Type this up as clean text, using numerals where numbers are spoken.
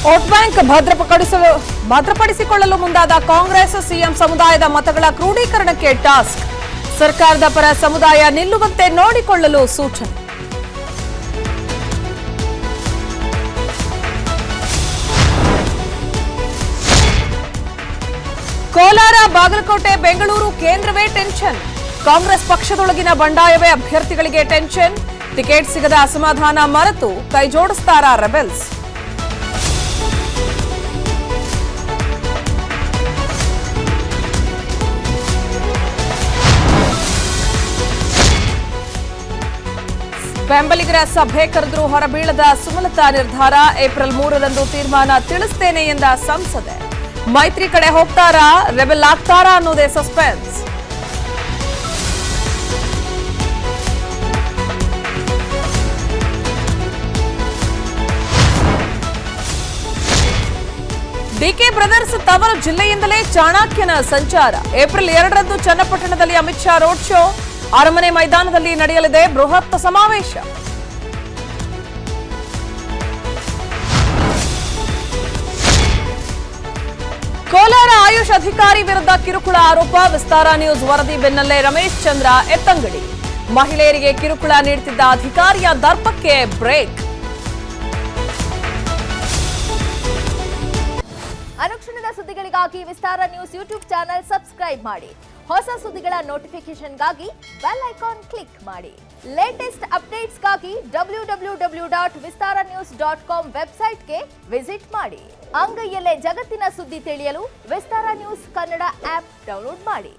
Vote bank ಭದ್ರಪಡಿಸಿಕೊಳ್ಳಲು ಮುಂದಾದ Congress. CM ಸಮುದಾಯದ ಮತಗಳ ಕ್ರೋಢೀಕರಣಕ್ಕೆ ಟಾಸ್ಕ್. ಸರ್ಕಾರದ ಪರ ಸಮುದಾಯ ನಿಲ್ಲುವಂತೆ ನೋಡಿಕೊಳ್ಳಲು ಸೂಚನೆ. ಕೋಲಾರ, ಬಾಗಲಕೋಟೆ, ಬೆಂಗಳೂರು ಕೇಂದ್ರವೇ ಟೆನ್ಷನ್. ಕಾಂಗ್ರೆಸ್ ಪಕ್ಷದೊಳಗಿನ ಬಂಡಾಯವೇ ಅಭ್ಯರ್ಥಿಗಳಿಗೆ ಟೆನ್ಷನ್. ಟಿಕೆಟ್ ಸಿಗದ ಅಸಮಾಧಾನ ಮರೆತು ಕೈಜೋಡಿಸ್ತಾರಾ ರೆಬೆಲ್ಸ್? ಬೆಂಬಲಿಗರ ಸಭೆ ಕರೆದರೂ ಹೊರಬೀಳದ ಸುಮಲತಾ ನಿರ್ಧಾರ. ಏಪ್ರಿಲ್ 3ರಂದು ತೀರ್ಮಾನ ತಿಳಿಸ್ತೇನೆ ಎಂದ ಸಂಸದೆ. ಮೈತ್ರಿ ಕಡೆ ಹೋಗ್ತಾರಾ, ರೆಬೆಲ್ ಆಗ್ತಾರಾ ಅನ್ನೋದೇ ಸಸ್ಪೆನ್ಸ್. ಡಿಕೆ ಬ್ರದರ್ಸ್ ತವರು ಜಿಲ್ಲೆಯಿಂದಲೇ ಚಾಣಕ್ಯನ ಸಂಚಾರ. ಏಪ್ರಿಲ್ 2ರಂದು ಚನ್ನಪಟ್ಟಣದಲ್ಲಿ ಅಮಿತ್ ಶಾ ರೋಡ್ ಶೋ. ಅರಮನೆ ಮೈದಾನದಲ್ಲಿ ನಡೆಯಲಿದೆ ಬೃಹತ್ ಸಮಾವೇಶ. ಕೋಲಾರ ಆಯುಷ್ ಅಧಿಕಾರಿ ವಿರುದ್ಧ ಕಿರುಕುಳ ಆರೋಪ. ವಿಸ್ತಾರ ನ್ಯೂಸ್ ವರದಿ ಬೆನ್ನಲ್ಲೇ ರಮೇಶ್ ಚಂದ್ರ ಎತ್ತಂಗಡಿ. ಮಹಿಳೆಯರಿಗೆ ಕಿರುಕುಳ ನೀಡುತ್ತಿದ್ದ ಅಧಿಕಾರಿಯ ದರ್ಪಕ್ಕೆ ಬ್ರೇಕ್. ಅನುಕ್ಷಣದ ಸುದ್ದಿಗಳಿಗಾಗಿ ವಿಸ್ತಾರ ನ್ಯೂಸ್ ಯೂಟ್ಯೂಬ್ ಚಾನೆಲ್ ಸಬ್ಸ್ಕ್ರೈಬ್ ಮಾಡಿ. ಹೊಸ ಸುದ್ದಿಗಳ ನೋಟಿಫಿಕೇಶನ್ಗಾಗಿ ಬೆಲ್ ಐಕಾನ್ ಕ್ಲಿಕ್ ಮಾಡಿ. ಲೇಟೆಸ್ಟ್ ಅಪ್ಡೇಟ್ಸ್ಗಾಗಿ www.vistaranews.com ವೆಬ್ಸೈಟ್ಗೆ ವಿಸಿಟ್ ಮಾಡಿ. ಅಂಗೈಯಲ್ಲೇ ಜಗತ್ತಿನ ಸುದ್ದಿ ತಿಳಿಯಲು ವಿಸ್ತಾರ ನ್ಯೂಸ್ ಕನ್ನಡ ಆಪ್ ಡೌನ್ಲೋಡ್ ಮಾಡಿ.